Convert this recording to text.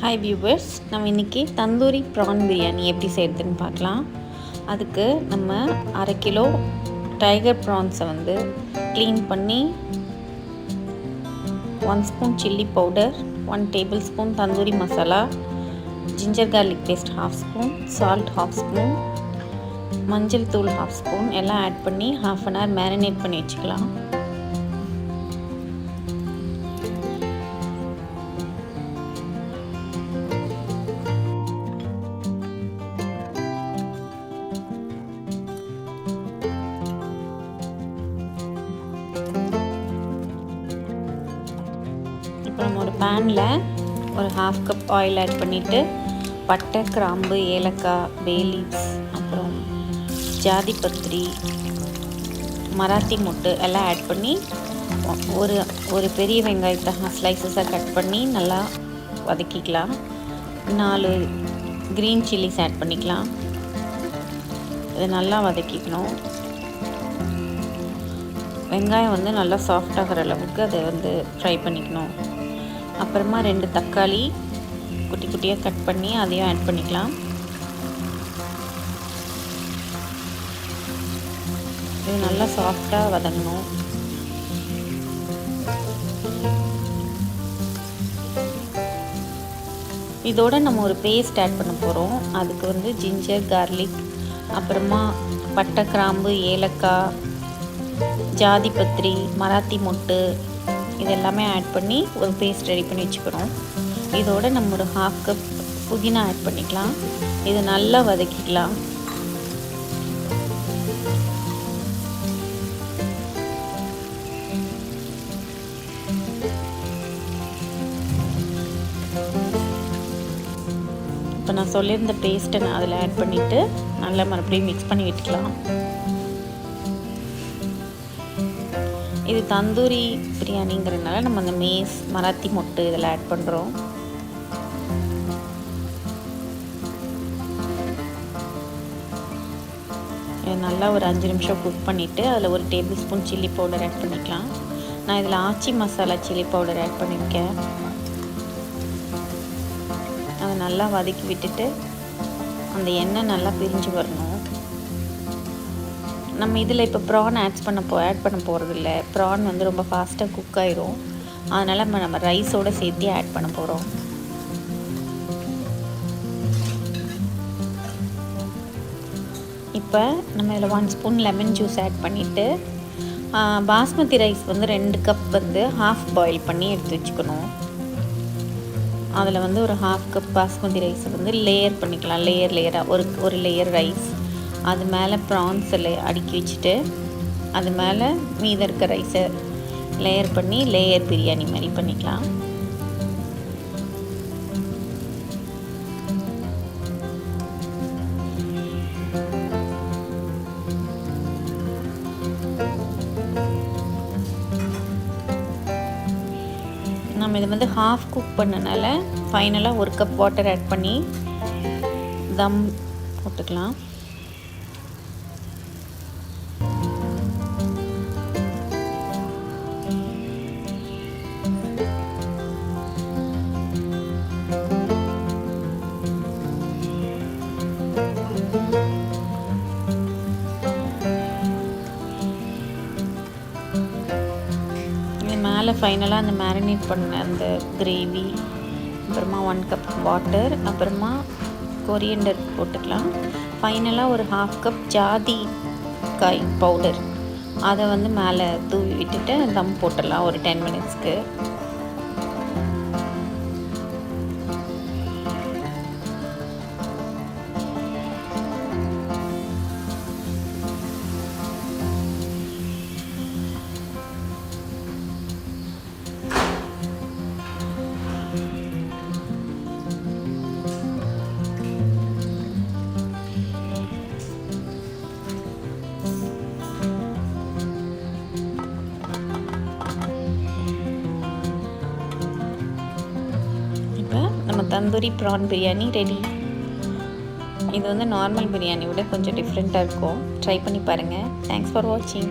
Hi viewers, நம்ம இன்றைக்கி tandoori PRAN biryani எப்படி செய்கிறதுன்னு பார்க்கலாம். அதுக்கு நம்ம 1/2 கிலோ டைகர் ப்ரான்ஸை க்ளீன் பண்ணி 1 spoon chilli powder, 1 tablespoon tandoori masala, ginger garlic paste 1/2 spoon, salt 1/2 spoon, மஞ்சள் தூள் 1/2 ஸ்பூன் எல்லாம் ஆட் பண்ணி 1/2 அன் ஹவர் மேரினேட் பண்ணி வச்சுக்கலாம். இப்போ நம்ம ஒரு பேனில் ஒரு 1/2 கப் ஆயில் ஆட் பண்ணிவிட்டு பட்டை, கிராம்பு, ஏலக்காய், பே லீவ்ஸ், அப்புறம் ஜாதி பத்திரி, மராத்தி மொட்டு எல்லாம் ஆட் பண்ணி ஒரு பெரிய வெங்காயத்தை ஸ்லைசஸாக கட் பண்ணி நல்லா வதக்கிக்கலாம். 4 க்ரீன் சில்லிஸ் ஆட் பண்ணிக்கலாம். இதை நல்லா வதக்கிக்கணும். வெங்காயம் நல்லா சாஃப்டாகிற அளவுக்கு அதை ஃப்ரை பண்ணிக்கணும். அப்புறமா 2 தக்காளி குட்டி குட்டியாக கட் பண்ணி அதையும் ஆட் பண்ணிக்கலாம். இது நல்லா சாஃப்டாக வதங்கணும். இதோட நம்ம ஒரு பேஸ்ட் ஆட் பண்ண போகிறோம். அதுக்கு ஜிஞ்சர் கார்லிக், அப்புறமா பட்டை, கிராம்பு, ஏலக்காய், ஜாதி பத்திரி, மராத்தி மொட்டு இதெல்லாமே ஆட் பண்ணி ஒரு பேஸ்ட் ரெடி பண்ணி வச்சுக்கிறோம். இதோட நம்ம ஒரு 1/2 கப் புதினா ஆட் பண்ணிக்கலாம். இது நல்லா வதக்கிக்கலாம். இப்போ நான் சொல்லியிருந்த பேஸ்ட்டை நான் அதில் ஆட் பண்ணிவிட்டு நல்லா மறுபடியும் மிக்ஸ் பண்ணி விட்டுக்கலாம். இது தந்தூரி பிரியாணிங்கிறதுனால நம்ம அந்த மேஸ், மராத்தி மொட்டு இதெல்லாம் ஆட் பண்ணுறோம். இது நல்லா ஒரு 5 நிமிஷம் குக் பண்ணிவிட்டு அதில் ஒரு tablespoon chilli powder add பண்ணிக்கலாம். நான் இதில் Aachi masala chilli powder add பண்ணியிருக்கேன். அதை நல்லா வதக்கி விட்டுட்டு அந்த எண்ணெய் நல்லா பிரிஞ்சு வரணும். நம்ம இதில் இப்போ ப்ரான் ஆட் பண்ண போகிறதில்ல. ப்ரான் ரொம்ப ஃபாஸ்ட்டாக குக் ஆயிரும். அதனால் நம்ம ரைஸோடு சேர்த்து ஆட் பண்ண போகிறோம். இப்போ நம்ம இதில் 1 ஸ்பூன் லெமன் ஜூஸ் ஆட் பண்ணிவிட்டு basmati rice 2 cup half boil பண்ணி எடுத்து வச்சுக்கணும். அதில் ஒரு 1/2 கப் பாஸ்மதி ரைஸை லேயர் பண்ணிக்கலாம். லேயராக ஒரு லேயர் ரைஸ், அது மேலே ப்ரான்ஸில் அடுக்கி வச்சுட்டு அது மேலே மீதி இருக்க ரைஸை லேயர் பண்ணி லேயர் பிரியாணி மாதிரி பண்ணிக்கலாம். நம்ம இது ஹாஃப் குக் பண்ணனால ஃபைனலாக 1 கப் வாட்டர் ஆட் பண்ணி தம் போட்டுக்கலாம். மேலே ஃபைனலாக அந்த மேரினேட் பண்ண அந்த கிரேவி, அப்புறமா 1 கப் வாட்டர், அப்புறமா கொரியண்டர் போட்டுக்கலாம். ஃபைனலாக ஒரு 1/2 கப் ஜாதி காய் பவுடர் அதை மேலே தூவி விட்டுட்டு தம் போட்டுடலாம் ஒரு 10 மினிட்ஸ்க்கு. நம்ம தந்தூரி ப்ரான் பிரியாணி ரெடி. இது நார்மல் பிரியாணி விட கொஞ்சம் டிஃப்ரெண்ட்டாக இருக்கும். ட்ரை பண்ணி பாருங்கள். தேங்க்ஸ் ஃபார் வாட்சிங்.